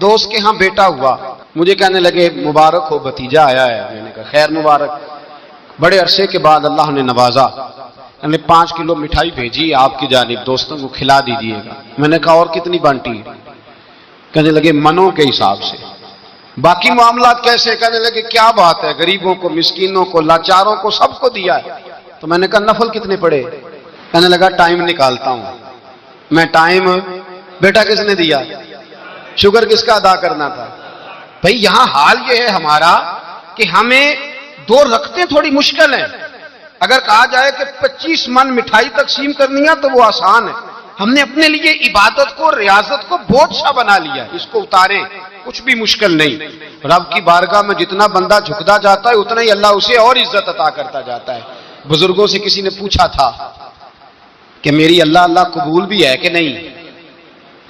دوست کے ہاں بیٹا ہوا، مجھے کہنے لگے مبارک ہو بھتیجا آیا ہے۔ میں نے کہا خیر مبارک۔ بڑے عرصے کے بعد اللہ نے نوازا، میں نے 5 کلو مٹھائی بھیجی آپ کی جانب، دوستوں کو کھلا دیجیے گا۔ میں نے کہا اور کتنی بانٹی؟ کہنے لگے منوں کے حساب سے۔ باقی معاملات کیسے؟ کہنے لگے کیا بات ہے، غریبوں کو، مسکینوں کو، لاچاروں کو، سب کو دیا ہے۔ تو میں نے کہا نفل کتنے پڑے؟ کہنے لگا ٹائم نکالتا ہوں میں۔ ٹائم بیٹا کس نے دیا؟ شکر کس کا ادا کرنا تھا؟ بھئی یہاں حال یہ ہے ہمارا کہ ہمیں 2 رکھتے تھوڑی مشکل ہیں۔ اگر کہا جائے کہ 25 من مٹھائی تقسیم کرنی ہے تو وہ آسان ہے۔ ہم نے اپنے لیے عبادت کو، ریاضت کو بہت سا بنا لیا، اس کو اتاریں، کچھ بھی مشکل نہیں۔ رب کی بارگاہ میں جتنا بندہ جھکتا جاتا ہے اتنا ہی اللہ اسے اور عزت عطا کرتا جاتا ہے۔ بزرگوں سے کسی نے پوچھا تھا کہ میری اللہ قبول بھی ہے کہ نہیں؟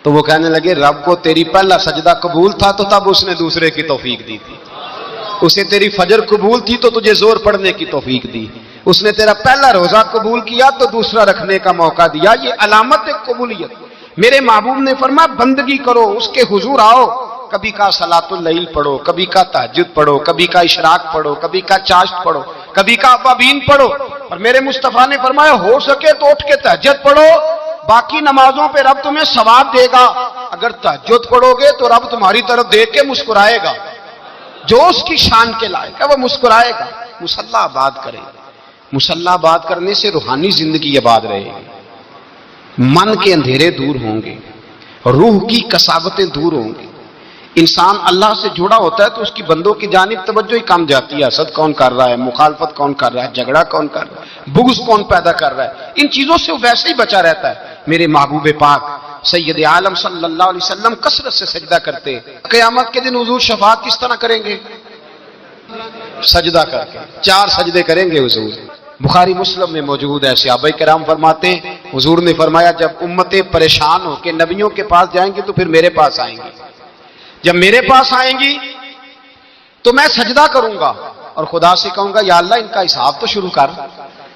تو وہ کہنے لگے رب کو تیری پہلا سجدہ قبول تھا تو تب اس نے دوسرے کی توفیق دی تھی، اسے تیری فجر قبول تھی تو تجھے زور پڑھنے کی توفیق دی، اس نے تیرا پہلا روزہ قبول کیا تو دوسرا رکھنے کا موقع دیا۔ یہ علامت قبولیت۔ میرے محبوب نے فرمایا بندگی کرو، اس کے حضور آؤ، کبھی کا صلاۃ اللیل پڑھو، کبھی کا تہجد پڑھو، کبھی کا اشراق پڑھو، کبھی کا چاشت پڑھو، کبھی کا اوابین پڑھو۔ اور میرے مصطفیٰ نے فرمایا ہو سکے تو اٹھ کے تہجد پڑھو، باقی نمازوں پہ رب تمہیں ثواب دے گا۔ اگر تہجد پڑھو گے تو رب تمہاری طرف دیکھ کے مسکرائے گا، جو اس کی شان کے لائق ہے وہ مسکرائے گا۔ مصلی آباد کریں، مصلی آباد کرنے سے روحانی زندگی آباد رہے گی، من کے اندھیرے دور ہوں گے، روح کی کساوتیں دور ہوں گی۔ انسان اللہ سے جڑا ہوتا ہے تو اس کی بندوں کی جانب توجہ ہی کم جاتی ہے۔ حسد کون کر رہا ہے، مخالفت کون کر رہا ہے، جھگڑا کون کر رہا ہے، بغض کون پیدا کر رہا ہے، ان چیزوں سے وہ ویسے ہی بچا رہتا ہے۔ میرے محبوب پاک سید عالم صلی اللہ علیہ وسلم کثرت سے سجدہ کرتے۔ قیامت کے دن حضور شفاعت کس طرح کریں گے؟ سجدہ کر کے 4 سجدے کریں گے حضور۔ بخاری مسلم میں موجود ہے، صحابہ کرام فرماتے ہیں حضور نے فرمایا جب امتیں پریشان ہو کے نبیوں کے پاس جائیں گی تو پھر میرے پاس آئیں گی، جب میرے پاس آئیں گی تو میں سجدہ کروں گا اور خدا سے کہوں گا یا اللہ ان کا حساب تو شروع کر۔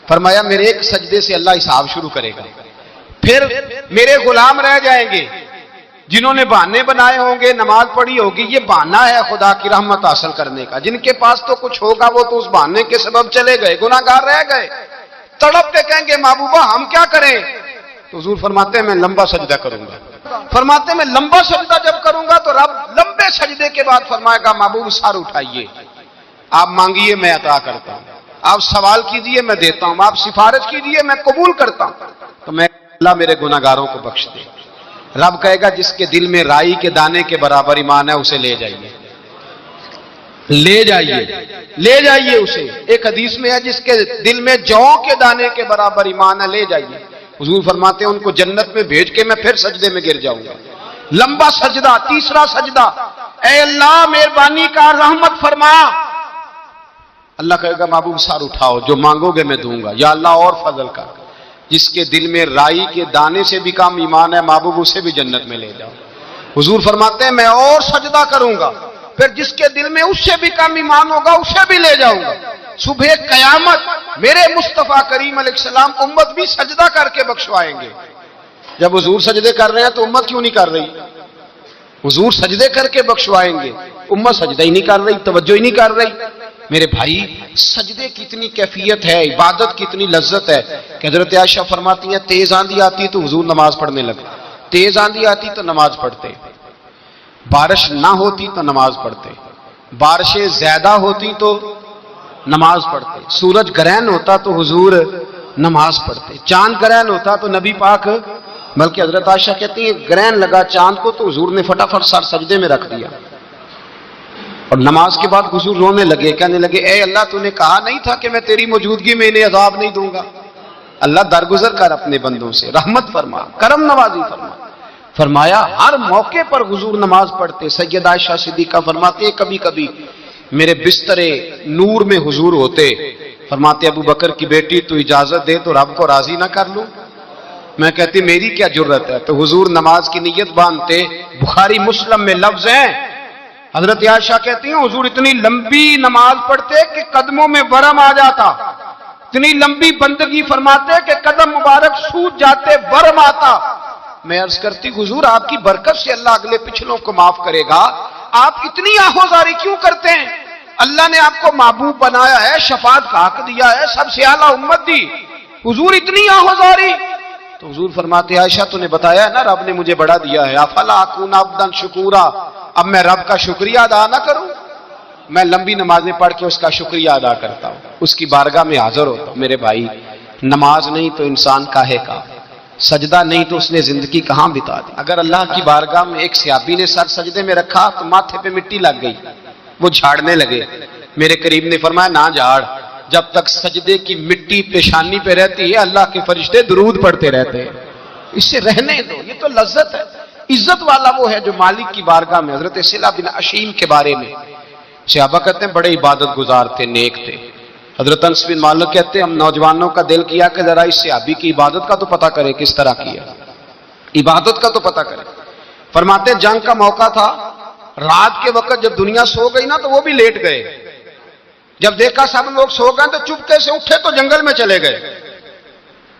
فرمایا میرے ایک سجدے سے اللہ حساب شروع کرے گا۔ پھر میرے غلام رہ جائیں گے جنہوں نے بہانے بنائے ہوں گے، نماز پڑھی ہوگی، یہ بہانہ ہے خدا کی رحمت حاصل کرنے کا۔ جن کے پاس تو کچھ ہوگا وہ تو اس بہانے کے سبب چلے گئے، گناہگار رہ گئے، تڑپ کے کہیں گے محبوبہ ہم کیا کریں؟ تو حضور فرماتے ہیں میں لمبا سجدہ کروں گا۔ فرماتے ہیں میں لمبا سجدہ جب کروں گا تو رب لمبے سجدے کے بعد فرمائے گا محبوب سر اٹھائیے، آپ مانگیے میں عطا کرتا ہوں، آپ سوال کیجیے میں دیتا ہوں، آپ سفارش کیجیے میں قبول کرتا ہوں۔ تو میں اللہ میرے گناہگاروں کو بخش دے۔ رب کہے گا جس کے دل میں رائی کے دانے کے برابر ایمان ہے اسے لے جائیے، لے جائیے، لے جائیے اسے۔ ایک حدیث میں ہے جس کے دل میں جو کے دانے کے برابر ایمان ہے لے جائیے۔ حضور فرماتے ہیں ان کو جنت میں بھیج کے میں پھر سجدے میں گر جاؤں گا۔ لمبا سجدہ، تیسرا سجدہ، اے اللہ مہربانی کا رحمت فرما۔ اللہ کہے گا محبوب سر اٹھاؤ، جو مانگو گے میں دوں گا۔ یا اللہ اور فضل کر، جس کے دل میں رائی کے دانے سے بھی کم ایمان ہے محبوب اسے بھی جنت میں لے جاؤ۔ حضور فرماتے ہیں میں اور سجدہ کروں گا، پھر جس کے دل میں اس سے بھی کم ایمان ہوگا اسے بھی لے جاؤں گا۔ صبح قیامت میرے مصطفیٰ کریم علیہ السلام امت بھی سجدہ کر کے بخشوائیں گے۔ جب حضور سجدے کر رہے ہیں تو امت کیوں نہیں کر رہی؟ حضور سجدے کر کے بخشوائیں گے، امت سجدہ ہی نہیں کر رہی، توجہ ہی نہیں کر رہی۔ میرے بھائی سجدے کی اتنی کیفیت ہے، عبادت کی اتنی لذت ہے کہ حضرت عائشہ فرماتی ہیں تیز آندھی آتی تو حضور نماز پڑھنے لگے، تیز آندھی آتی تو نماز پڑھتے، بارش نہ ہوتی تو نماز پڑھتے، بارشیں زیادہ ہوتی تو نماز پڑھتے، سورج گرہن ہوتا تو حضور نماز پڑھتے، چاند گرہن ہوتا تو نبی پاک، بلکہ حضرت عائشہ کہتی ہیں گرہن لگا چاند کو تو حضور نے فٹافٹ سر سجدے میں رکھ دیا، اور نماز کے بعد حضور رونے لگے، کہنے لگے اے اللہ تو نے کہا نہیں تھا کہ میں تیری موجودگی میں انہیں عذاب نہیں دوں گا؟ اللہ درگزر کر اپنے بندوں سے، رحمت فرما، کرم نوازی فرما۔ فرمایا ہر موقع پر حضور نماز پڑھتے۔ سید عائشہ صدیقہ فرماتے ہیں کبھی کبھی میرے بسترے نور میں حضور ہوتے، فرماتے ابو بکر کی بیٹی تو اجازت دے تو رب کو راضی نہ کر لوں؟ میں کہتی میری کیا جرت ہے؟ تو حضور نماز کی نیت باندھتے۔ بخاری مسلم میں لفظ ہیں، حضرت عائشہ کہتی ہیں حضور اتنی لمبی نماز پڑھتے کہ قدموں میں ورم آ جاتا، اتنی لمبی بندگی فرماتے کہ قدم مبارک سوج جاتے، ورم آتا۔ میں عرض کرتی حضور آپ کی برکت سے اللہ اگلے پچھلوں کو معاف کرے گا، آپ اتنی آہوزاری کیوں کرتے ہیں؟ اللہ نے آپ کو محبوب بنایا ہے، شفاعت کا حق دیا ہے، سب سے اعلیٰ امت دی، حضور اتنی آہوزاری؟ تو حضور فرماتے عائشہ تو نے بتایا ہے نا رب نے مجھے بڑا دیا ہے، افلا اکون عبدا شکورا، اب میں رب کا شکریہ ادا نہ کروں؟ میں لمبی نمازیں پڑھ کے اس کا شکریہ ادا کرتا ہوں، اس کی بارگاہ میں حاضر ہوتا ہوں۔ میرے بھائی، نماز نہیں تو انسان کاہے کا، سجدہ نہیں تو اس نے زندگی کہاں بتا دی؟ اگر اللہ کی بارگاہ میں ایک صحابی نے سر سجدے میں رکھا تو ماتھے پہ مٹی لگ گئی، وہ جھاڑنے لگے، میرے قریب نے فرمایا نہ جھاڑ، جب تک سجدے کی مٹی پیشانی پہ رہتی ہے اللہ کے فرشتے درود پڑھتے رہتے ہیں، اسے رہنے دو، یہ تو لذت ہے۔ عزت والا وہ ہے جو مالک کی بارگاہ میں۔ حضرت صلہ بن اشیم کے بارے میں صحابہ کہتے ہیں بڑے عبادت گزار تھے، نیک تھے۔ حضرت انس بن مالک کہتے ہیں ہم نوجوانوں کا دل کیا کہ ذرا اس صحابی کی عبادت کا تو پتہ کرے، کس طرح کیا عبادت کا تو پتہ کرے۔ فرماتے جنگ کا موقع تھا، رات کے وقت جب دنیا سو گئی نا تو وہ بھی لیٹ گئے، جب دیکھا سب لوگ سو گئے تو چپکے سے اٹھے تو جنگل میں چلے گئے،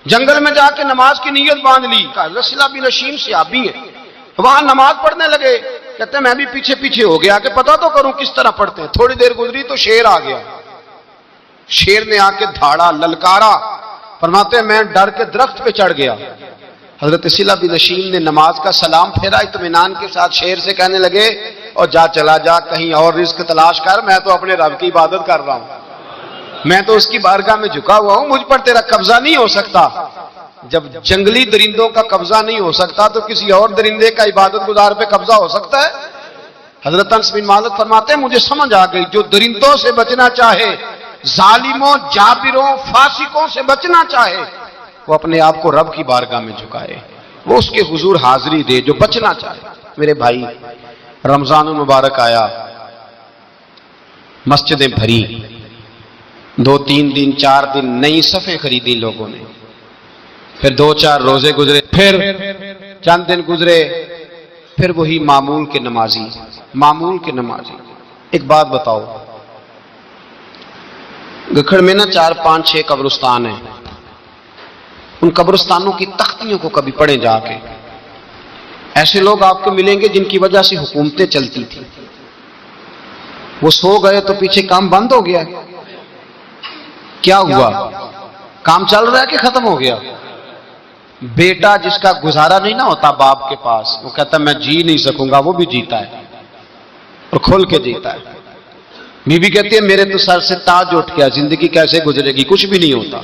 جنگل میں جا کے نماز کی نیت باندھ لی۔ حضرت صلہ بن اشیم صحابی ہیں، وہاں نماز پڑھنے لگے، کہتے ہیں میں بھی پیچھے پیچھے ہو گیا کہ پتہ تو کروں کس طرح پڑھتے ہیں۔ تھوڑی دیر گزری تو شیر آ گیا، شیر نے آ کے دھاڑا، للکارا، فرماتے ہیں میں ڈر کے درخت پہ چڑھ گیا۔ حضرت صلہ بن اشیم نے نماز کا سلام پھیرا، اطمینان کے ساتھ شیر سے کہنے لگے اور جا چلا جا کہیں اور رزق تلاش کر، میں تو اپنے رب کی عبادت کر رہا ہوں، میں تو اس کی بارگاہ میں جھکا ہوا ہوں، مجھ پر تیرا قبضہ نہیں ہو سکتا۔ جب جنگلی درندوں کا قبضہ نہیں ہو سکتا تو کسی اور درندے کا عبادت گزار پہ قبضہ ہو سکتا ہے؟ حضرت انس بن مالک فرماتے ہیں مجھے سمجھ آ گئی جو درندوں سے بچنا چاہے، ظالموں، جابروں، فاسقوں سے بچنا چاہے، وہ اپنے آپ کو رب کی بارگاہ میں جھکائے، وہ اس کے حضور حاضری دے جو بچنا چاہے۔ میرے بھائی، رمضان المبارک آیا، مسجدیں بھری، 2-3 دن 4 دن نئی صفیں خریدی لوگوں نے، پھر 2-4 روزے گزرے، پھر چند دن گزرے، پھر وہی معمول کے نمازی، معمول کے نمازی۔ ایک بات بتاؤ، گکھڑ میں نا 4-5-6 قبرستان ہیں، ان قبرستانوں کی تختیوں کو کبھی پڑھیں جا کے، ایسے لوگ آپ کو ملیں گے جن کی وجہ سے حکومتیں چلتی تھیں، وہ سو گئے تو پیچھے کام بند ہو گیا، کیا ہوا؟ کام چل رہا ہے کہ ختم ہو گیا؟ بیٹا جس کا گزارا نہیں نہ ہوتا باپ کے پاس، وہ کہتا میں جی نہیں سکوں گا، وہ بھی جیتا ہے اور کھل کے جیتا ہے۔ بی بی کہتی ہے میرے تو سر سے تاج اٹھ گیا، زندگی کیسے گزرے گی؟ کچھ بھی نہیں ہوتا،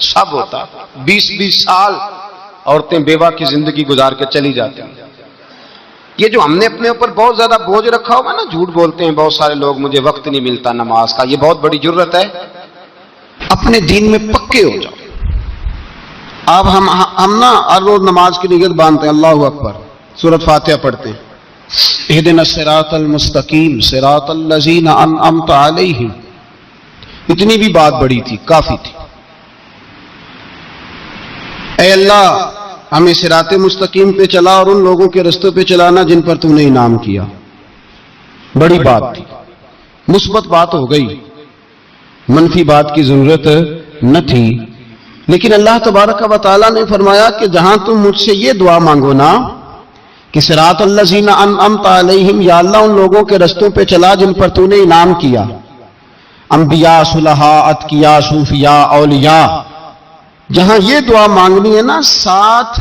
سب ہوتا۔ 20-20 سال عورتیں بیوہ کی زندگی گزار کے چلی جاتی ہیں۔ یہ جو ہم نے اپنے اوپر بہت زیادہ بوجھ رکھا ہوگا نا، جھوٹ بولتے ہیں بہت سارے لوگ مجھے وقت نہیں ملتا نماز کا، یہ بہت بڑی جرت ہے۔ اپنے دین میں پکے ہو جاؤ۔ اب ہم نا ہر روز نماز کی نیت باندھتے ہیں، اللہ اکبر، سورۃ فاتحہ پڑھتے ہیں، اہدنا الصراط المستقیم صراط الذین انعمت علیہم، اتنی بھی بات بڑی تھی، کافی تھی۔ اے اللہ ہمیں صراط مستقیم پہ چلا اور ان لوگوں کے رستوں پہ چلانا جن پر تو نے انعام کیا، بڑی بات تھی، مثبت بات ہو گئی، منفی بات کی ضرورت نہ تھی۔ لیکن اللہ تبارک و تعالیٰ نے فرمایا کہ جہاں تم مجھ سے یہ دعا مانگو نا کہ صراط الذین انعمت علیہم، یا اللہ ان لوگوں کے رستوں پہ چلا جن پر تو نے انعام کیا، انبیاء، صلحاء، اتقیاء، صوفیاء، اولیاء، جہاں یہ دعا مانگنی ہے نا، ساتھ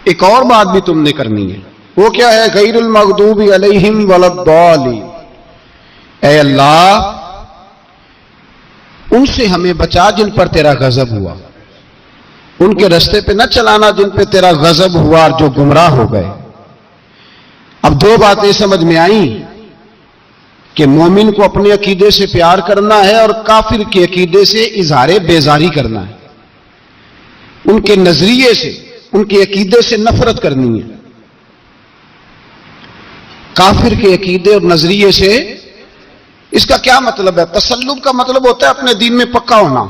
ایک اور بات بھی تم نے کرنی ہے، وہ کیا ہے؟ غیر المغضوب علیہم ولا الضالین، اے اللہ ان سے ہمیں بچا جن پر تیرا غضب ہوا، ان کے رستے پہ نہ چلانا جن پہ تیرا غضب ہوا اور جو گمراہ ہو گئے۔ اب 2 باتیں سمجھ میں آئیں کہ مومن کو اپنے عقیدے سے پیار کرنا ہے اور کافر کے عقیدے سے اظہار بیزاری کرنا ہے، ان کے نظریے سے، ان کے عقیدے سے نفرت کرنی ہے۔ کافر کے عقیدے اور نظریے سے، اس کا کیا مطلب ہے؟ تسلب کا مطلب ہوتا ہے اپنے دین میں پکا ہونا۔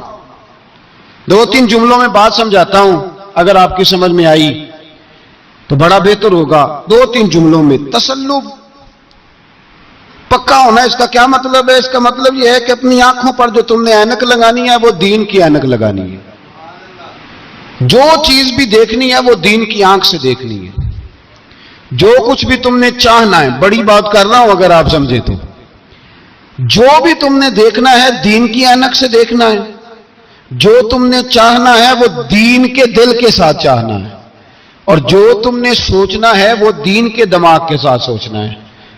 2-3 جملوں میں بات سمجھاتا ہوں، اگر آپ کی سمجھ میں آئی تو بڑا بہتر ہوگا۔ 2-3 جملوں میں تسلب، پکا ہونا، اس کا کیا مطلب ہے؟ اس کا مطلب یہ ہے کہ اپنی آنکھوں پر جو تم نے اینک لگانی ہے وہ دین کی اینک لگانی ہے، جو چیز بھی دیکھنی ہے وہ دین کی آنکھ سے دیکھنی ہے. جو کچھ بھی تم نے چاہنا ہے، بڑی بات کر رہا ہوں اگر آپ سمجھے تو، جو بھی تم نے دیکھنا ہے دین کی آنکھ سے دیکھنا ہے. جو تم نے چاہنا ہے وہ دین کے دل کے ساتھ چاہنا ہے، اور جو تم نے سوچنا ہے وہ دین کے دماغ کے ساتھ سوچنا ہے.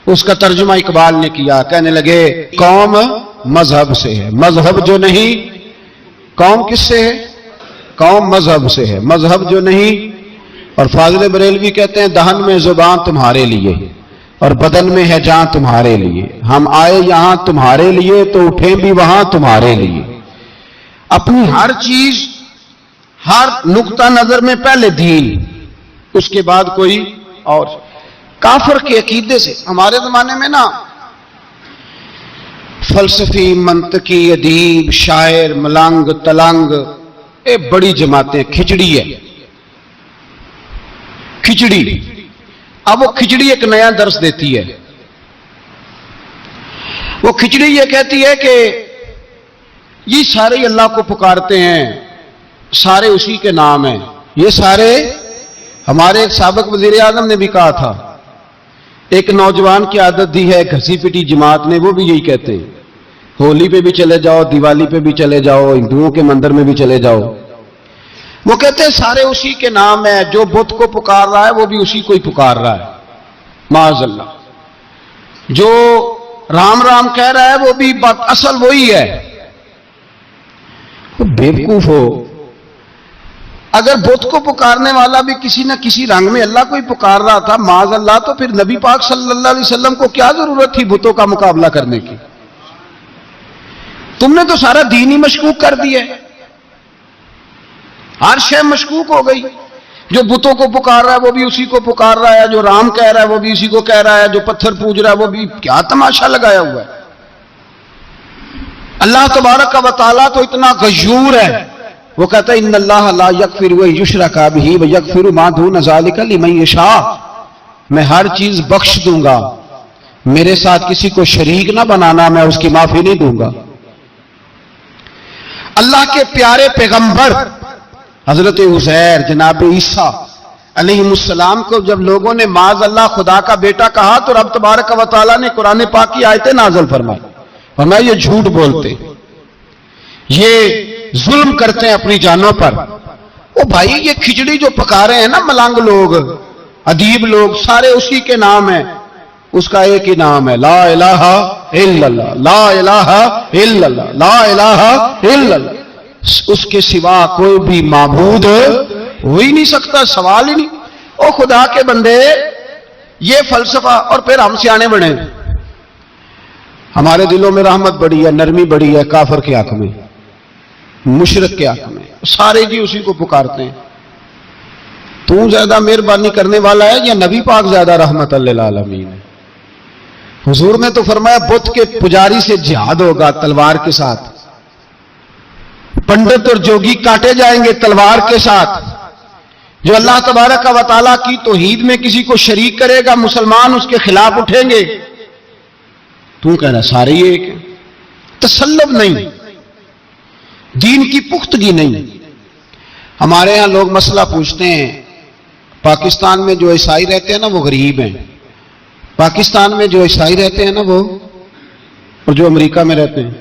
اس کا ترجمہ اقبال نے کیا، کہنے لگے قوم مذہب سے ہے، مذہب جو نہیں. قوم کس سے ہے؟ قوم مذہب سے ہے، مذہب جو نہیں. اور فاضل بریلوی کہتے ہیں دہن میں زبان تمہارے لیے اور بدن میں ہے جان تمہارے لیے. ہم آئے یہاں تمہارے لیے تو اٹھیں بھی وہاں تمہارے لیے. اپنی ہر چیز، ہر نقطہ نظر میں پہلے دین، اس کے بعد کوئی اور. کافر کے عقیدے سے ہمارے زمانے میں نا فلسفی، منطقی، ادیب، شاعر، ملنگ، تلنگ، یہ بڑی جماعتیں. کھچڑی ہے، کھچڑی. اب وہ کھچڑی ایک نیا درس دیتی ہے. وہ کھچڑی یہ کہتی ہے کہ یہ سارے اللہ کو پکارتے ہیں، سارے اسی کے نام ہیں. یہ سارے، ہمارے ایک سابق وزیر اعظم نے بھی کہا تھا، ایک نوجوان کی عادت دی ہے گھسی پٹی جماعت نے، وہ بھی یہی کہتے ہیں. ہولی پہ بھی چلے جاؤ، دیوالی پہ بھی چلے جاؤ، ہندوؤں کے مندر میں بھی چلے جاؤ. وہ کہتے ہیں سارے اسی کے نام ہے، جو بت کو پکار رہا ہے وہ بھی اسی کو ہی پکار رہا ہے. معاذ اللہ. جو رام رام کہہ رہا ہے وہ بھی اصل وہی ہے. بیوقوف ہو. اگر بت کو پکارنے والا بھی کسی نہ کسی رنگ میں اللہ کو ہی پکار رہا تھا معاذ اللہ، تو پھر نبی پاک صلی اللہ علیہ وسلم کو کیا ضرورت تھی بتوں کا مقابلہ کرنے کی؟ تم نے تو سارا دین ہی مشکوک کر دیا. ہر شے مشکوک ہو گئی. جو بتوں کو پکار رہا ہے وہ بھی اسی کو پکار رہا ہے، جو رام کہہ رہا ہے وہ بھی اسی کو کہہ رہا ہے، جو پتھر پوج رہا ہے وہ بھی. کیا تماشا لگایا ہوا ہے. اللہ تبارک و تعالیٰ تو اتنا غیور ہے، وہ کہتا ہے ان اللہ لا یغفر ان یشرک بہ ویغفر ما دون ذلک لمن یشاء. میں ہر چیز بخش دوں گا، میرے ساتھ کسی کو شریک نہ بنانا، میں اس کی معافی نہیں دوں گا. اللہ کے پیارے پیغمبر حضرت عزیر جناب عیسیٰ علیہ السلام کو جب لوگوں نے معاذ اللہ خدا کا بیٹا کہا تو رب تبارک و تعالیٰ نے قرآن پاک کی آیتیں نازل فرمائی. اور میں یہ جھوٹ بولتے، یہ ظلم کرتے ہیں اپنی جانوں پر. او بھائی یہ کھچڑی جو پکا رہے ہیں نا ملنگ لوگ، ادیب لوگ، سارے اسی کے نام ہیں. اس کا ایک ہی نام ہے لا الہ الا اللہ، لا الہ الا اللہ، لا الہ الا اللہ. اس کے سوا کوئی بھی معبود ہو ہی نہیں سکتا، سوال ہی نہیں. او خدا کے بندے، یہ فلسفہ. اور پھر ہم سیانے بڑے، ہمارے دلوں میں رحمت بڑی ہے، نرمی بڑی ہے. کافر کے حق میں، مشرک کے حق میں سارے جی اسی کو پکارتے ہیں. تو زیادہ مہربانی کرنے والا ہے یا نبی پاک زیادہ رحمت للعالمین ہے؟ حضور نے تو فرمایا بت کے پجاری سے جہاد ہوگا تلوار کے ساتھ. پنڈت اور جوگی کاٹے جائیں گے تلوار کے ساتھ. جو اللہ تبارک و تعالیٰ کی توحید میں کسی کو شریک کرے گا مسلمان اس کے خلاف اٹھیں گے. تو کہنا سارے یہ ایک. تسلب نہیں، دین کی پختگی نہیں. ہمارے ہاں لوگ مسئلہ پوچھتے ہیں پاکستان میں جو عیسائی رہتے ہیں نا وہ غریب ہیں. پاکستان میں جو عیسائی رہتے ہیں نا وہ، اور جو امریکہ میں رہتے ہیں.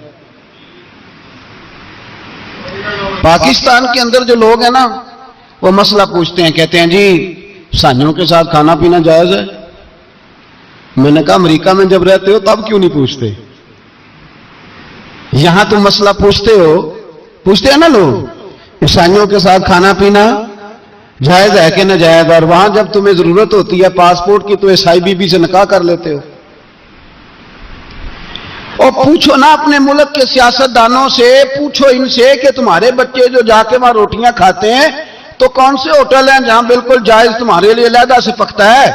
پاکستان کے اندر جو لوگ ہیں نا وہ مسئلہ پوچھتے ہیں، کہتے ہیں جی عیسائیوں کے ساتھ کھانا پینا جائز ہے. میں نے کہا امریکہ میں جب رہتے ہو تب کیوں نہیں پوچھتے؟ یہاں تم مسئلہ پوچھتے ہو، پوچھتے ہیں نا لوگ عیسائیوں کے ساتھ کھانا پینا جائز ہے کہ ناجائز، اور وہاں جب تمہیں ضرورت ہوتی ہے پاسپورٹ کی تو عیسائی بی بی سے نکاح کر لیتے ہو. اور پوچھو نا اپنے ملک کے سیاستدانوں سے، پوچھو ان سے کہ تمہارے بچے جو جا کے وہاں روٹیاں کھاتے ہیں تو کون سے ہوٹل ہیں جہاں بالکل جائز تمہارے لیے علیحدہ سے پکتا ہے؟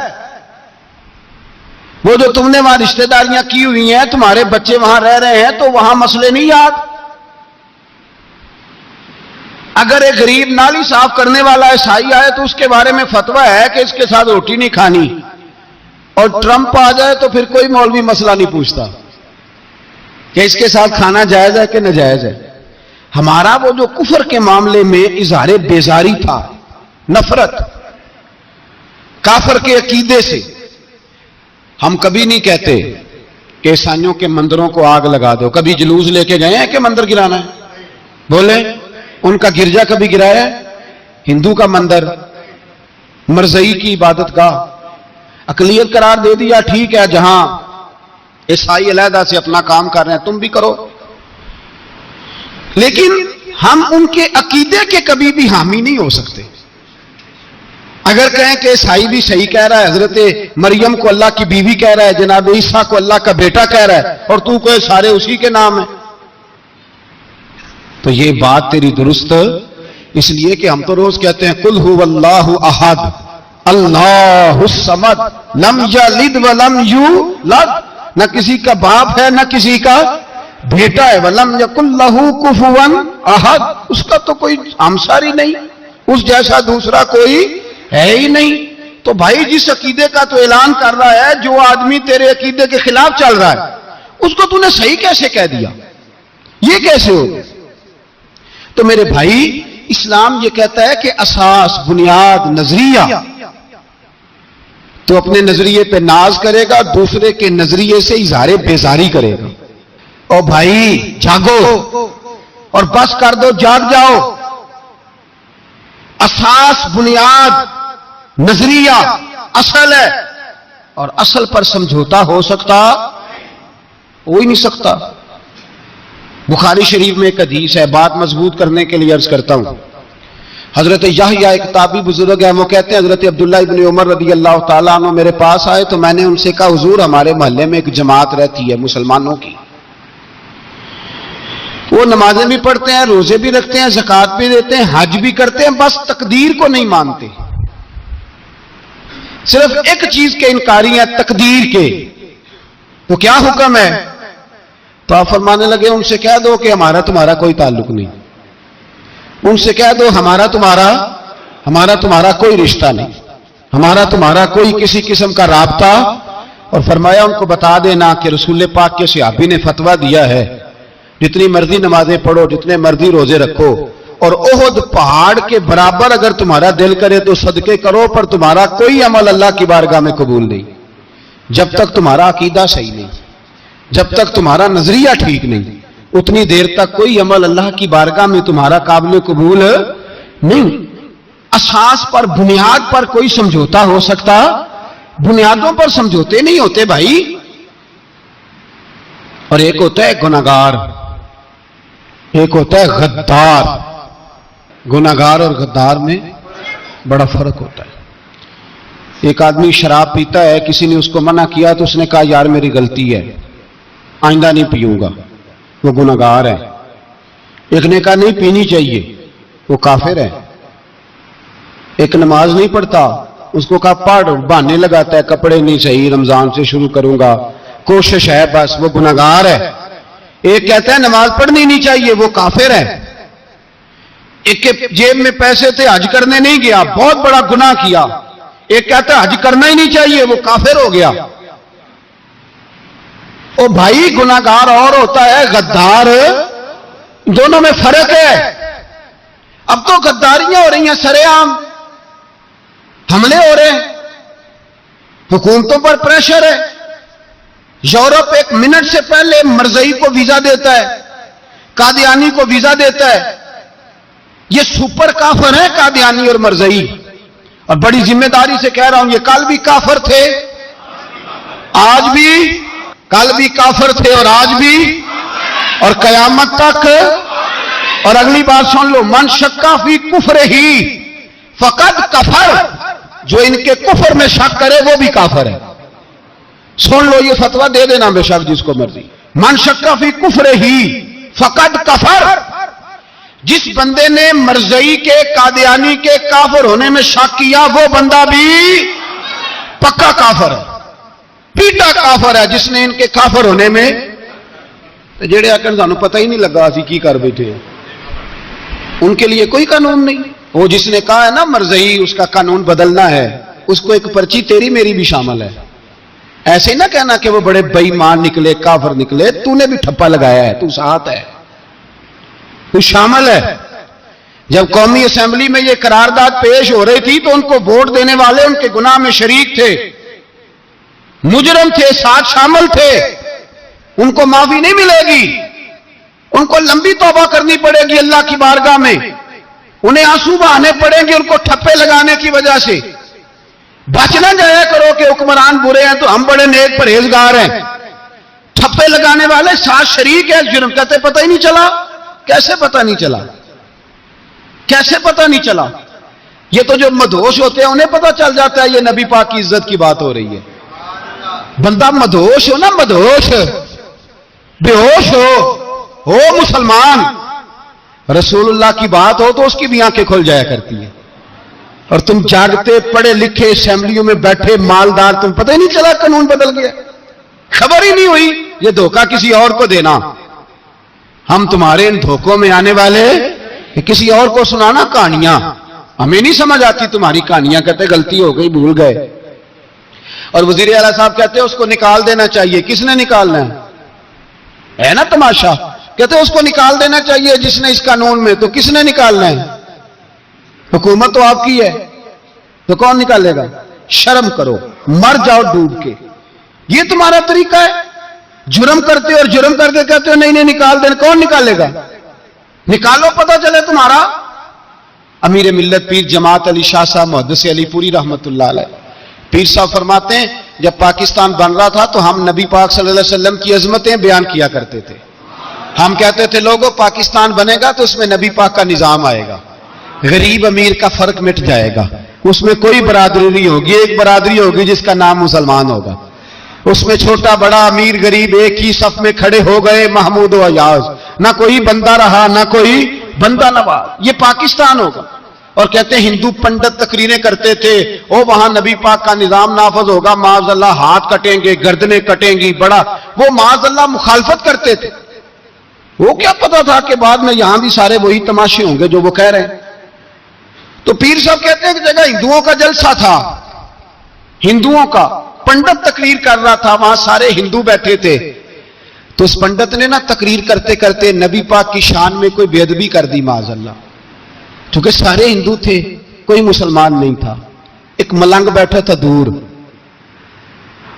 وہ جو تم نے وہاں رشتہ داریاں کی ہوئی ہیں، تمہارے بچے وہاں رہ رہے ہیں تو وہاں مسئلے نہیں یاد. اگر ایک غریب نالی صاف کرنے والا عیسائی آئے تو اس کے بارے میں فتویٰ ہے کہ اس کے ساتھ روٹی نہیں کھانی، اور ٹرمپ آ جائے تو پھر کوئی مولوی مسئلہ نہیں پوچھتا کہ اس کے ساتھ کھانا جائز ہے کہ ناجائز ہے. ہمارا وہ جو کفر کے معاملے میں اظہار بیزاری تھا، نفرت کافر کے عقیدے سے، ہم کبھی نہیں کہتے کہ عیسائیوں کے مندروں کو آگ لگا دو. کبھی جلوس لے کے گئے ہیں کہ مندر گرانا ہے؟ بولے. ان کا گرجا کبھی گرایا ہے؟ ہندو کا مندر، مرزئی کی عبادت گاہ، اقلیت قرار دے دیا. ٹھیک ہے، جہاں عیسائی علیحدہ سے اپنا کام کر رہے ہیں تم بھی کرو. لیکن ہم ان کے عقیدے کے کبھی بھی حامی نہیں ہو سکتے. اگر کہیں کہ عیسائی بھی صحیح کہہ رہا ہے، حضرت مریم کو اللہ کی بیوی کہہ رہا ہے، جناب عیسیٰ کو اللہ کا بیٹا کہہ رہا ہے، اور تو کوئی سارے اسی کے نام ہیں، تو یہ بات تیری درست اس لیے کہ ہم تو روز کہتے ہیں قل هو اللہ احد اللہ الصمد لم یلد ولم یولد. نہ کسی کا باپ ہے نہ کسی کا بیٹا ہے. ولم یکن لہ کفوا احد، اس کا تو کوئی ہمساری نہیں، اس جیسا دوسرا کوئی ہے ہی نہیں. تو بھائی جس عقیدے کا تو اعلان کر رہا ہے، جو آدمی تیرے عقیدے کے خلاف چل رہا ہے، اس کو تو نے صحیح کیسے کہہ دیا؟ یہ کیسے ہو؟ تو میرے بھائی، اسلام یہ کہتا ہے کہ اساس، بنیاد، نظریہ، تو اپنے نظریے پہ ناز کرے گا، دوسرے کے نظریے سے اظہار بیزاری کرے گا. اور بھائی جاگو اور بس کر دو، جاگ جاؤ. اساس، بنیاد، نظریہ اصل ہے، اور اصل پر سمجھوتا ہو سکتا؟ ہو ہی نہیں سکتا. بخاری شریف میں ایک حدیث ہے، بات مضبوط کرنے کے لیے عرض کرتا ہوں. حضرت یحییٰ ایک تابعی بزرگ ہے، وہ کہتے ہیں حضرت عبداللہ ابن عمر رضی اللہ تعالیٰ عنہ میرے پاس آئے تو میں نے ان سے کہا حضور ہمارے محلے میں ایک جماعت رہتی ہے مسلمانوں کی، وہ نمازیں بھی پڑھتے ہیں، روزے بھی رکھتے ہیں، زکوٰۃ بھی دیتے ہیں، حج بھی کرتے ہیں، بس تقدیر کو نہیں مانتے. صرف ایک چیز کے انکاری ہیں، تقدیر کے. تو کیا حکم ہے؟ تو آپ فرمانے لگے ان سے کہہ دو کہ ہمارا تمہارا کوئی تعلق نہیں. ان سے کہہ دو ہمارا تمہارا کوئی رشتہ نہیں، ہمارا تمہارا کوئی کسی قسم کا رابطہ. اور فرمایا ان کو بتا دینا کہ رسول پاک کے صحابی نے فتویٰ دیا ہے جتنی مرضی نمازیں پڑھو، جتنے مرضی روزے رکھو، اور احد پہاڑ کے برابر اگر تمہارا دل کرے تو صدقے کرو، پر تمہارا کوئی عمل اللہ کی بارگاہ میں قبول نہیں جب تک تمہارا عقیدہ صحیح نہیں، جب تک تمہارا نظریہ ٹھیک نہیں، اتنی دیر تک کوئی عمل اللہ کی بارگاہ میں تمہارا قابل قبول نہیں. اساس پر، بنیاد پر کوئی سمجھوتا ہو سکتا؟ بنیادوں پر سمجھوتے نہیں ہوتے بھائی. اور ایک ہوتا ہے گناہگار، ایک ہوتا ہے غدار. گناہگار اور غدار میں بڑا فرق ہوتا ہے. ایک آدمی شراب پیتا ہے، کسی نے اس کو منع کیا تو اس نے کہا یار میری غلطی ہے، آئندہ نہیں پیوں گا، وہ گناہگار ہے. ایک نے کہا نہیں پینی چاہیے، وہ کافر ہے. ایک نماز نہیں پڑھتا، اس کو کہا پڑھ، بہانے لگاتا ہے کپڑے نہیں صحیح، رمضان سے شروع کروں گا، کوشش ہے بس، وہ گناہگار ہے. ایک کہتا ہے نماز پڑھنی نہیں چاہیے، وہ کافر ہے. ایک کے جیب میں پیسے تھے، حج کرنے نہیں گیا، بہت بڑا گناہ کیا. ایک کہتا ہے حج کرنا ہی نہیں چاہیے، وہ کافر ہو گیا. او بھائی گناہگار اور ہوتا ہے، غدار، دونوں میں فرق ہے. اب تو غداریاں ہو رہی ہیں، سرے عام حملے ہو رہے ہیں، حکومتوں پر پریشر ہے. یورپ ایک منٹ سے پہلے مرزئی کو ویزا دیتا ہے، قادیانی کو ویزا دیتا ہے. یہ سپر کافر ہیں قادیانی اور مرزئی، اور بڑی ذمہ داری سے کہہ رہا ہوں، یہ کل بھی کافر تھے، آج بھی، کل بھی کافر تھے اور آج بھی، اور قیامت تک. اور اگلی بات سن لو، من شکا فی کفر ہی فقد کفر، جو ان کے کفر میں شک کرے وہ بھی کافر ہے. سن لو، یہ فتویٰ دے دینا بے شک جس کو مرضی. من شکا فی کفر ہی فقد کفر، جس بندے نے مرزئی کے، قادیانی کے کافر ہونے میں شک کیا، وہ بندہ بھی پکا کافر ہے، پیٹا کافر ہے جس نے ان کے کافر ہونے میں. جڑے آکر سانو پتہ ہی نہیں لگا اسی کی کر بیٹھے ہیں، ان کے لیے کوئی قانون نہیں. وہ جس نے کہا ہے نا مرزئی اس کا قانون بدلنا ہے، اس کو ایک پرچی تیری میری بھی شامل ہے. ایسے نہ کہنا کہ وہ بڑے بے ایمان نکلے، کافر نکلے، تو نے بھی ٹھپا لگایا ہے، تو ساتھ ہے. تو شامل ہے. جب قومی اسمبلی میں یہ قرارداد پیش ہو رہی تھی تو ان کو ووٹ دینے والے ان کے گناہ میں شریک تھے, مجرم تھے, ساتھ شامل تھے. ان کو معافی نہیں ملے گی, ان کو لمبی توبہ کرنی پڑے گی اللہ کی بارگاہ میں, انہیں آنسو بہانے پڑیں گے ان کو ٹھپے لگانے کی وجہ سے. بچ نہ جایا کرو کہ حکمران برے ہیں تو ہم بڑے نیک پرہیزگار ہیں. ٹھپے لگانے والے ساتھ شریک ہیں جرم, کہتے پتہ ہی نہیں چلا. کیسے پتہ نہیں چلا؟ کیسے پتہ نہیں چلا؟ یہ تو جو مدہوش ہوتے ہیں انہیں پتہ چل جاتا ہے یہ نبی پاک کی عزت کی بات ہو رہی ہے. بندہ مدہوش ہو نا, مدہوش, بے ہوش ہو مسلمان, رسول اللہ کی بات ہو تو اس کی بھی آنکھیں کھل جایا کرتی ہیں. اور تم جاگتے پڑھے لکھے اسمبلیوں میں بیٹھے مالدار, تم پتہ ہی نہیں چلا قانون بدل گیا, خبر ہی نہیں ہوئی. یہ دھوکہ کسی اور کو دینا. ہم تمہارے ان دھوکوں میں آنے والے کسی اور کو سنانا کہانیاں, ہمیں نہیں سمجھ آتی تمہاری کہانیاں. کہتے غلطی ہو گئی, بھول گئے. اور وزیر اعلیٰ صاحب کہتے ہیں اس کو نکال دینا چاہیے. کس نے نکالنا ہے نا تماشا. کہتے ہیں اس کو نکال دینا چاہیے جس نے اس قانون میں, تو کس نے نکالنا ہے؟ حکومت تو آپ کی ہے, تو کون نکالے گا؟ شرم کرو, مر جاؤ ڈوب کے. یہ تمہارا طریقہ ہے؟ جرم کرتے اور جرم کر کے کہتے ہو نہیں نہیں نکال دینا. کون نکالے گا؟ نکالو, پتہ چلے تمہارا. امیر ملت پیر جماعت علی شاہ صاحب محدث علی پوری رحمت اللہ علیہ, پیر صاحب فرماتے ہیں جب پاکستان بن رہا تھا تو ہم نبی پاک صلی اللہ علیہ وسلم کی عظمتیں بیان کیا کرتے تھے. ہم کہتے تھے لوگوں پاکستان بنے گا تو اس میں نبی پاک کا نظام آئے گا, غریب امیر کا فرق مٹ جائے گا, اس میں کوئی برادری نہیں ہوگی, ایک برادری ہوگی جس کا نام مسلمان ہوگا. اس میں چھوٹا بڑا امیر غریب ایک ہی صف میں کھڑے ہو گئے, محمود و ایاز, نہ کوئی بندہ رہا نہ کوئی بندہ نواز. یہ پاکستان ہوگا. اور کہتے ہیں ہندو پنڈت تقریریں کرتے تھے او وہاں نبی پاک کا نظام نافذ ہوگا, معاذ اللہ ہاتھ کٹیں گے, گردنیں کٹیں گی, بڑا وہ معاذ اللہ مخالفت کرتے تھے. وہ کیا پتا تھا کہ بعد میں یہاں بھی سارے وہی تماشے ہوں گے جو وہ کہہ رہے ہیں. تو پیر صاحب کہتے ہیں کہ جگہ ہندوؤں کا جلسہ تھا, ہندوؤں کا پنڈت تقریر کر رہا تھا, وہاں سارے ہندو بیٹھے تھے. تو اس پنڈت نے نا تقریر کرتے کرتے نبی پاک کی شان میں کوئی بے ادبی کر دی معاذ اللہ. کیونکہ سارے ہندو تھے, کوئی مسلمان نہیں تھا. ایک ملنگ بیٹھا تھا دور,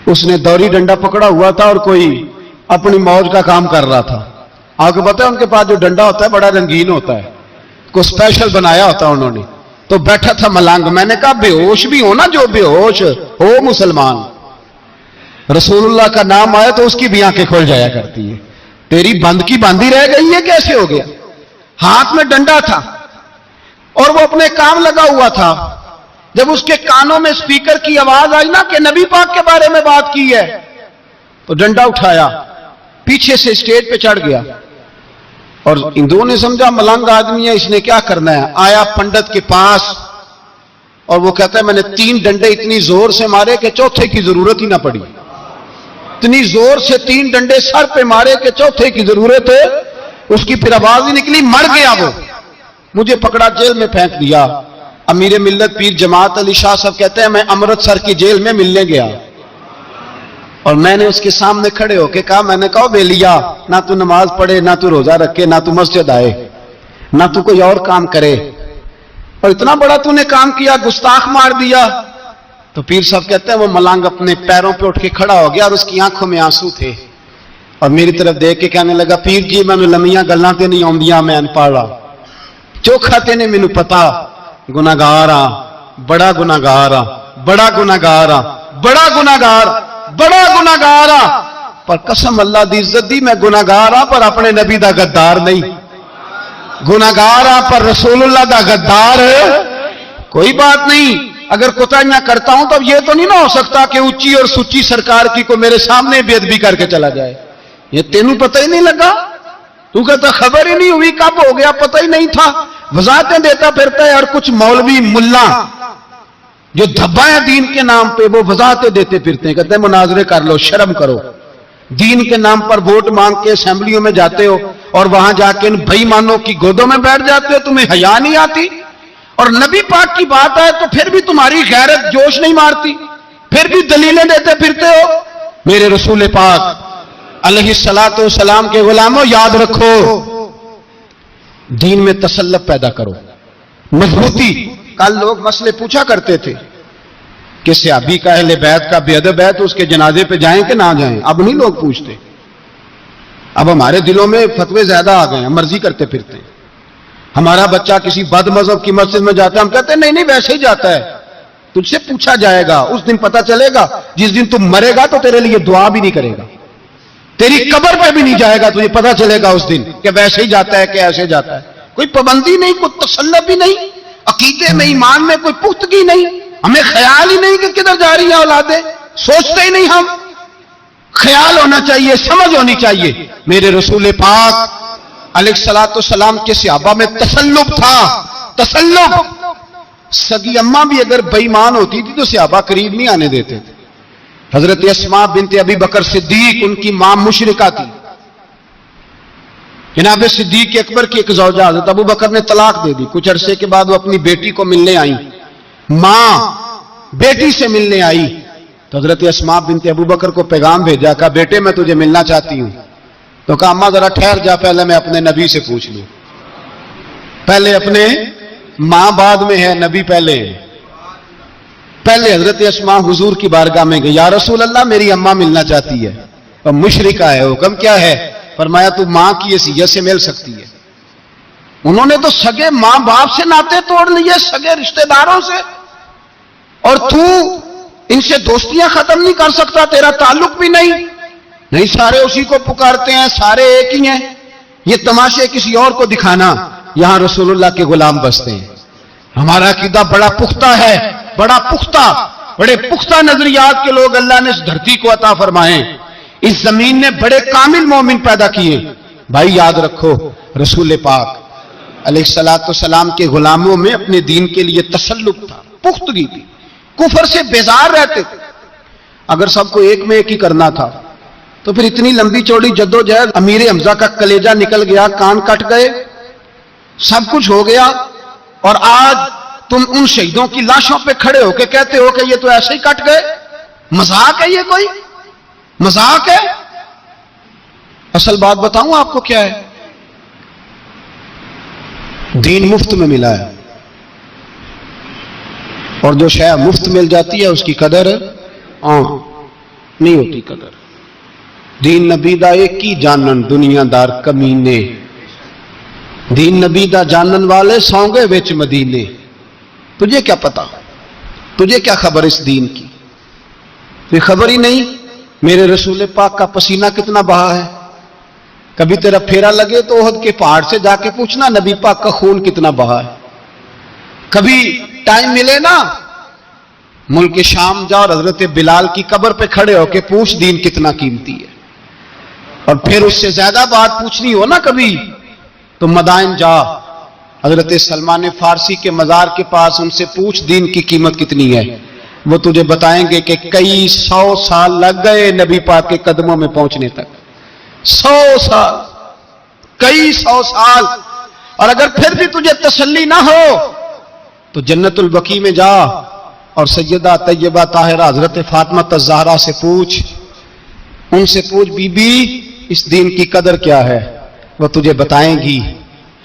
اس نے دوری ڈنڈا پکڑا ہوا تھا اور کوئی اپنی موج کا کام کر رہا تھا. آپ کو پتا ہے ان کے پاس جو ڈنڈا ہوتا ہے بڑا رنگین ہوتا ہے, کو اسپیشل بنایا ہوتا ہے انہوں نے. تو بیٹھا تھا ملنگ. میں نے کہا بے ہوش بھی ہو نا, جو بے ہوش ہو مسلمان, رسول اللہ کا نام آئے تو اس کی بھی آنکھیں کھل جایا کرتی ہے. تیری بند کی باندھی رہ گئی ہے, کیسے ہو گیا؟ ہاتھ میں ڈنڈا تھا اور وہ اپنے کام لگا ہوا تھا. جب اس کے کانوں میں سپیکر کی آواز آئی نا کہ نبی پاک کے بارے میں بات کی ہے, تو ڈنڈا اٹھایا, پیچھے سے اسٹیج پہ چڑھ گیا. اور ہندوؤں نے سمجھا ملنگ آدمی ہے, اس نے کیا کرنا ہے. آیا پنڈت کے پاس اور وہ کہتا ہے میں نے 3 ڈنڈے اتنی زور سے مارے کہ چوتھے کی ضرورت ہی نہ پڑی. اتنی زور سے 3 ڈنڈے سر پہ مارے کہ چوتھے کی ضرورت ہے اس کی پھر آواز ہی نکلی, مر گیا وہ. مجھے پکڑا, جیل میں پھینک دیا. امیر ملت پیر جماعت علی شاہ صاحب کہتے ہیں میں امرتسر کی جیل میں ملنے گیا اور میں نے اس کے سامنے کھڑے ہو کے کہا, میں نے کہا بے لیا, نہ تو نماز پڑھے, نہ تو روزہ رکھے, نہ تو مسجد آئے, نہ تو کوئی اور کام کرے, اور اتنا بڑا تو نے کام کیا, گستاخ مار دیا. تو پیر صاحب کہتے ہیں وہ ملنگ اپنے پیروں پہ اٹھ کے کھڑا ہو گیا اور اس کی آنکھوں میں آنسو تھے اور میری طرف دیکھ کے کہنے لگا پیر جی میں لمیاں گلاں تے نہیں آؤندیاں, میں انپڑھا, چوکھا تے نے مینوں پتا, گناہگار ہاں, بڑا گناہگار ہاں, بڑا گناہگار ہاں, بڑا گناہگار, بڑا گناہگار ہاں, پر قسم اللہ دی عزت دی میں گناہگار ہاں پر اپنے نبی دا غدار نہیں, گناہگار ہاں پر رسول اللہ دا غدار کوئی بات نہیں. اگر کوتاہیاں کرتا ہوں تو یہ تو نہیں نہ ہو سکتا کہ اونچی اور سچی سرکار کی کو میرے سامنے بے ادبی کر کے چلا جائے. یہ تینوں پتہ ہی نہیں لگا, تو کہتا خبر ہی نہیں ہوئی, کب ہو گیا پتہ ہی نہیں تھا. وضاحتیں دیتا پھرتا ہے اور کچھ مولوی ملا جو دھبا ہے دین کے نام پہ وہ وضاحتیں دیتے پھرتے ہیں, کہتے ہیں مناظرے کر لو, شرم کرو. دین کے نام پر ووٹ مانگ کے اسمبلیوں میں جاتے ہو اور وہاں جا کے ان بھائی مانوں کی گودوں میں بیٹھ جاتے ہو, تمہیں حیا نہیں آتی. اور نبی پاک کی بات ہے تو پھر بھی تمہاری غیرت جوش نہیں مارتی, پھر بھی دلیلیں دیتے پھرتے ہو. میرے رسول پاک علیہ الصلوۃ والسلام کے غلاموں یاد رکھو, دین میں تسلط پیدا کرو، مضبوطی۔ کل لوگ مسئلے پوچھا کرتے تھے کہ صحابی کا اہل بیت کا بے ادب ہے تو اس کے جنازے پہ جائیں کہ نہ جائیں۔ اب نہیں لوگ پوچھتے، اب ہمارے دلوں میں فتوے زیادہ آ گئے ہیں، مرضی کرتے پھرتے ہیں۔ ہمارا بچہ کسی بد مذہب کی مسجد میں جاتا ہے، ہم کہتے ہیں نہیں نہیں ویسے ہی جاتا ہے۔ تجھ سے پوچھا جائے گا، اس دن پتہ چلے گا، جس دن تم مرے گا تو تیرے لیے دعا بھی نہیں کرے گا، تیری قبر پہ بھی نہیں جائے گا، تجھے پتہ چلے گا اس دن کہ ویسے ہی جاتا ہے کہ ایسے جاتا ہے۔ کوئی پابندی نہیں، کوئی تسلط بھی نہیں، عقیدے میں ایمان میں کوئی پختگی نہیں، ہمیں خیال ہی نہیں کہ کدھر جا رہی ہیں اولادیں، سوچتے ہی نہیں ہم۔ خیال ہونا چاہیے، سمجھ ہونی چاہیے۔ میرے رسول پاک علیہ الصلوۃ والسلام کے صحابہ میں تسلط تھا، تسلط۔ سگی اماں بھی اگر بے ایمان ہوتی تھی تو صحابہ قریب نہیں آنے دیتے تھے۔ حضرت اسماء بنت ابی بکر صدیق، ان کی ماں مشرکہ تھی۔ جناب صدیق اکبر کی ایک زوجہ حضرت ابو بکر نے طلاق دے دی، کچھ عرصے کے بعد وہ اپنی بیٹی کو ملنے آئی، ماں بیٹی سے ملنے آئی تو حضرت اسماء بنت ابو بکر کو پیغام بھیجا، کہا بیٹے میں تجھے ملنا چاہتی ہوں۔ تو کہا اماں ذرا ٹھہر جا، پہلے میں اپنے نبی سے پوچھ لوں۔ پہلے اپنے ماں بعد میں ہے، نبی پہلے ہے۔ پہلے حضرت اسماء حضور کی بارگاہ میں گئی، یا رسول اللہ میری اماں ملنا چاہتی ہے اور مشرکہ ہے، حکم کیا ہے؟ فرمایا تو ماں کی حیثیت سے مل سکتی ہے۔ انہوں نے تو سگے ماں باپ سے ناطے توڑ لیے، سگے رشتہ داروں سے، اور تو ان سے دوستیاں ختم نہیں کر سکتا، تیرا تعلق بھی نہیں۔ نہیں، سارے اسی کو پکارتے ہیں، سارے ایک ہی ہیں، یہ تماشے کسی اور کو دکھانا۔ یہاں رسول اللہ کے غلام بستے ہیں۔ ہمارا عقیدہ بڑا پختہ ہے، بڑا پختہ، بڑے پختہ نظریات کے لوگ اللہ نے اس دھرتی کو عطا فرمائے۔ اس زمین نے بڑے کامل مومن پیدا کیے۔ بھائی یاد رکھو، رسول پاک علیہ الصلوۃ والسلام کے غلاموں میں اپنے دین کے لیے تسلط تھا، پختگی تھی، کفر سے بیزار رہتے تھے۔ اگر سب کو ایک میں ایک ہی کرنا تھا تو پھر اتنی لمبی چوڑی جدوجہد، امیر حمزہ کا کلیجہ نکل گیا، کان کٹ گئے، سب کچھ ہو گیا، اور آج تم ان شہیدوں کی لاشوں پہ کھڑے ہو کے کہتے ہو کہ یہ تو ایسے ہی کٹ گئے۔ مذاق ہے یہ؟ کوئی مذاق ہے؟ اصل بات بتاؤں آپ کو کیا ہے؟ دین مفت میں ملا ہے، اور جو شے مفت مل جاتی ہے اس کی قدر نہیں ہوتی قدر۔ دین نبی دا ایک ہی جانن دنیا دار کمینے، دین نبی دا جانن والے سونگے وچ مدینے۔ تجھے کیا پتا، تجھے کیا خبر اس دین کی؟ کوئی خبر ہی نہیں۔ میرے رسول پاک کا پسینہ کتنا بہا ہے، کبھی تیرا پھیرا لگے تو احد کے پہاڑ سے جا کے پوچھنا نبی پاک کا خون کتنا بہا ہے۔ کبھی ٹائم ملے نا، ملک شام جا اور حضرت بلال کی قبر پہ کھڑے ہو کے پوچھ دین کتنا قیمتی ہے۔ اور پھر اس سے زیادہ بات پوچھنی ہو نا کبھی تو مدائن جا، حضرت سلمان فارسی کے مزار کے پاس ان سے پوچھ دین کی قیمت کتنی ہے۔ وہ تجھے بتائیں گے کہ کئی 100 سال لگ گئے نبی پاک کے قدموں میں پہنچنے تک، 100 سال، کئی 100 سال۔ اور اگر پھر بھی تجھے تسلی نہ ہو تو جنت البقیع میں جا اور سیدہ طیبہ طاہرہ حضرت فاطمہ الزہرا سے پوچھ، ان سے پوچھ بی بی اس دین کی قدر کیا ہے۔ وہ تجھے بتائیں گی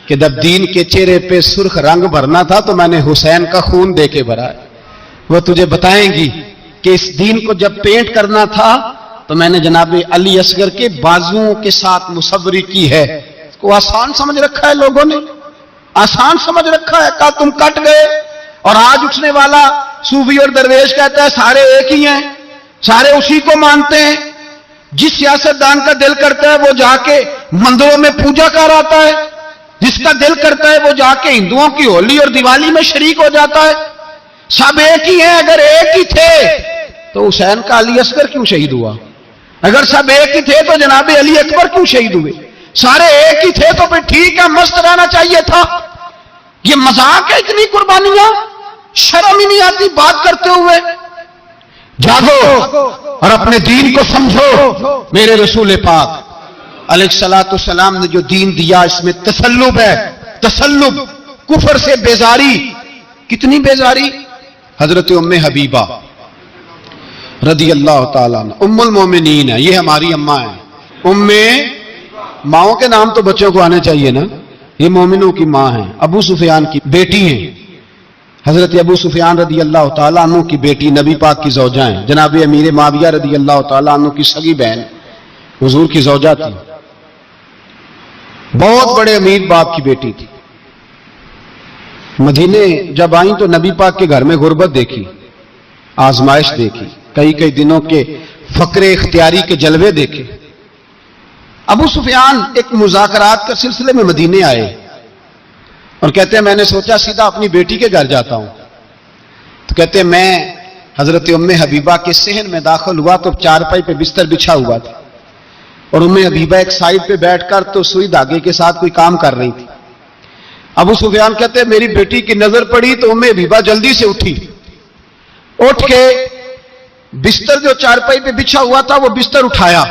کہ جب دین کے چہرے پہ سرخ رنگ بھرنا تھا تو میں نے حسین کا خون دے کے بھرا ہے۔ وہ تجھے بتائیں گی کہ اس دین کو جب پینٹ کرنا تھا تو میں نے جناب علی اصغر کے بازوؤں کے ساتھ مصوری کی ہے۔ اس کو آسان سمجھ رکھا ہے لوگوں نے، آسان سمجھ رکھا ہے، کہا تم کٹ گئے۔ اور آج اٹھنے والا صوفی اور درویش کہتا ہے سارے ایک ہی ہیں، سارے اسی کو مانتے ہیں۔ جس سیاستدان کا دل کرتا ہے وہ جا کے مندروں میں پوجا کر آتا ہے، جس کا دل کرتا ہے وہ جا کے ہندوؤں کی ہولی اور دیوالی میں شریک ہو جاتا ہے۔ سب ایک ہی ہیں۔ اگر ایک ہی تھے تو حسین کا علی اصغر کیوں شہید ہوا؟ اگر سب ایک ہی تھے تو جناب علی اکبر کیوں شہید ہوئے؟ سارے ایک ہی تھے تو پھر ٹھیک ہے، مست رہنا چاہیے تھا۔ یہ مذاق ہے اتنی قربانیاں؟ شرم ہی نہیں آتی بات کرتے ہوئے؟ جاگو اور اپنے دین کو سمجھو۔ میرے رسول پاک علیہ الصلوۃ والسلام نے جو دین دیا اس میں تسلب ہے، تسلب، کفر سے بیزاری۔ کتنی بیزاری؟ حضرت ام حبیبہ رضی اللہ تعالیٰ عنہ ام المومنین ہے، یہ ہماری اماں ہیں۔ ام، ماؤں کے نام تو بچوں کو آنے چاہیے نا۔ یہ مومنوں کی ماں ہیں، ابو سفیان کی بیٹی ہیں، حضرت ابو سفیان رضی اللہ تعالیٰ عنہ کی بیٹی، نبی پاک کی زوجہ ہیں، جناب امیر معاویہ رضی اللہ تعالیٰ عنہ کی سگی بہن حضور کی زوجہ تھی، بہت بڑے امیر باپ کی بیٹی تھی۔ مدینے جب آئیں تو نبی پاک کے گھر میں غربت دیکھی، آزمائش دیکھی، کئی دنوں کے فقر اختیاری کے جلوے دیکھے۔ ابو سفیان ایک مذاکرات کے سلسلے میں مدینے آئے اور کہتے ہیں میں نے سوچا سیدھا اپنی بیٹی کے گھر جاتا ہوں، تو کہتے ہیں میں حضرت ام حبیبہ کے صحن میں داخل ہوا تو چارپائی پہ بستر بچھا ہوا تھا اور ام حبیبہ ایک سائیڈ پہ بیٹھ کر تو سوئی دھاگے کے ساتھ کوئی کام کر رہی تھی۔ ابو سفیان کہتے ہیں میری بیٹی کی نظر پڑی تو ام حبیبہ جلدی سے اٹھی، اٹھ کے بستر جو چارپائی پہ بچھا ہوا تھا وہ بستر اٹھایا،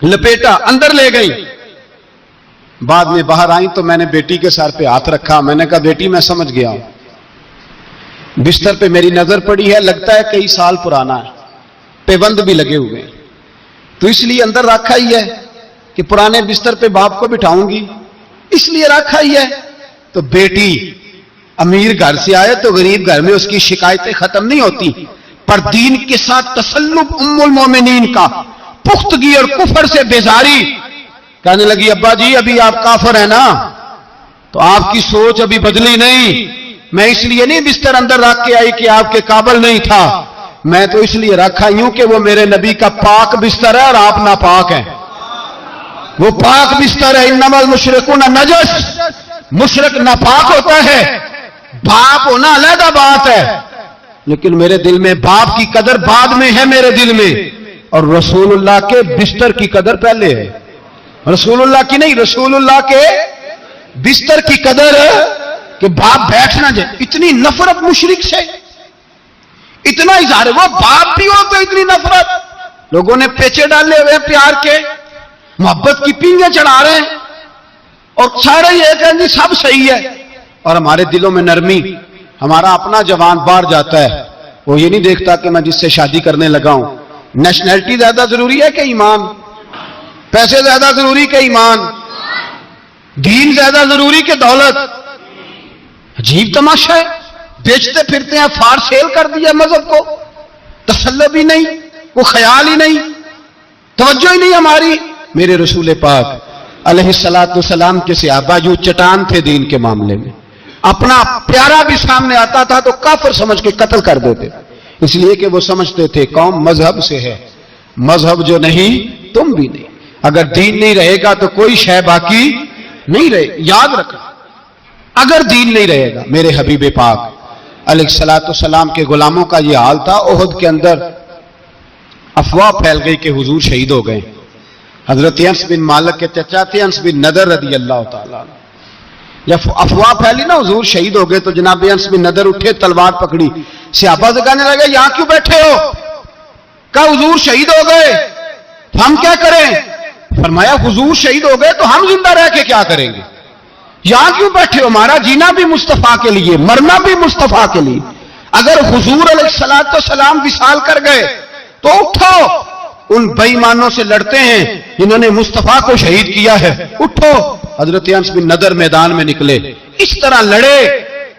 لپیٹا، اندر لے گئی۔ بعد میں باہر آئیں تو میں نے بیٹی کے سر پہ ہاتھ رکھا، میں نے کہا بیٹی میں سمجھ گیا ہوں، بستر پہ میری نظر پڑی ہے، لگتا ہے کئی سال پرانا ہے، پیبند بھی لگے ہوئے ہیں، تو اس لیے اندر رکھا ہی ہے کہ پرانے بستر پہ باپ کو بٹھاؤں گی، اس لیے رکھا ہی ہے۔ تو بیٹی امیر گھر سے آئے تو غریب گھر میں اس کی شکایتیں ختم نہیں ہوتی، پر دین کے ساتھ تسلب ام المومنین کا، پختگی اور کفر سے بیزاری، کہنے لگی ابا جی ابھی آپ کافر ہیں نا، تو آپ کی سوچ ابھی بدلی نہیں، میں اس لیے نہیں بستر اندر رکھ کے آئی کہ آپ کے قابل نہیں تھا، میں تو اس لیے رکھا ہوں کہ وہ میرے نبی کا پاک بستر ہے اور آپ ناپاک ہیں، وہ پاک بستر ہے، انما المشرکون نجس، مشرک ناپاک ہوتا ہے، باپ ہونا علیحدہ بات ہے، لیکن میرے دل میں باپ کی قدر بعد میں ہے میرے دل میں، اور رسول اللہ کے بستر کی قدر پہلے ہے، رسول اللہ کی نہیں، رسول اللہ کے بستر کی قدر ہے کہ باپ بیٹھ نہ جائے۔ اتنی نفرت مشرک سے، اتنا اظہار، وہ باپ بھی ہو تو اتنی نفرت، لوگوں نے پیچے ڈالے ہوئے پیار کے، محبت کی پینگیں چڑھا رہے ہیں اور سارے یہ کہیں گے سب صحیح ہے، اور ہمارے دلوں میں نرمی، ہمارا اپنا جوان باہر جاتا ہے، وہ یہ نہیں دیکھتا کہ میں جس سے شادی کرنے لگا ہوں نیشنلٹی زیادہ ضروری ہے کہ ایمان، پیسے زیادہ ضروری کہ ایمان، دین زیادہ ضروری کہ دولت۔ عجیب تماشا ہے، بیچتے پھرتے ہیں، فار سیل کر دیا مذہب کو، تسلب ہی نہیں، وہ خیال ہی نہیں، توجہ ہی نہیں ہماری۔ میرے رسول پاک علیہ الصلوۃ والسلام کے صحابہ جو چٹان تھے دین کے معاملے میں، اپنا پیارا بھی سامنے آتا تھا تو کافر سمجھ کے قتل کر دیتے، اس لیے کہ وہ سمجھتے تھے قوم مذہب سے ہے، مذہب جو نہیں تم بھی نہیں، اگر دین نہیں رہے گا تو کوئی شے باقی نہیں رہے، یاد رکھنا، اگر دین نہیں رہے گا۔ میرے حبیب پاک علیہ الصلوۃ والسلام کے غلاموں کا یہ حال تھا۔ احد کے اندر افواہ پھیل گئی کہ حضور شہید ہو گئے، حضرت انس بن مالک کے چچا تھے انس بن نضر رضی اللہ تعالیٰ، جب افواہ پھیلی نا حضور شہید ہو گئے تو جناب انس بن نضر اٹھے، تلوار پکڑی، صحابہ سے کہنے لگے یہاں کیوں بیٹھے ہو؟ کہا حضور شہید ہو گئے، ہم کیا کریں؟ فرمایا حضور شہید ہو گئے تو ہم زندہ رہ کے کیا کریں گے؟ یہاں کیوں بیٹھے ہو؟ ہمارا جینا بھی مصطفیٰ کے لیے، مرنا بھی مصطفیٰ کے لیے، اگر حضور علیہ الصلوۃ والسلام وصال کر گئے تو اٹھو، ان بے ایمانوں سے لڑتے ہیں جنہوں نے مصطفیٰ کو شہید کیا ہے، اٹھو۔ حضرت انس بن نضر میدان میں نکلے، اس طرح لڑے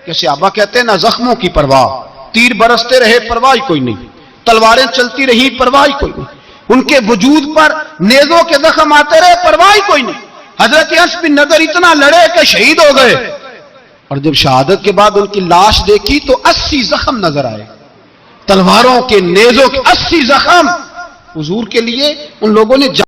کہ صحابہ کہتے ہیں نہ زخموں کی پرواہ، تیر برستے رہے پرواہ کوئی نہیں، تلواریں چلتی رہی پرواہ کوئی نہیں، ان کے وجود پر نیزوں کے زخم آتے رہے پرواہ کوئی نہیں۔ حضرت انس بن نضر اتنا لڑے کہ شہید ہو گئے، اور جب شہادت کے بعد ان کی لاش دیکھی تو 80 زخم نظر آئے، تلواروں کے، نیزوں کے 80 زخم۔ حضور کے لیے ان لوگوں نے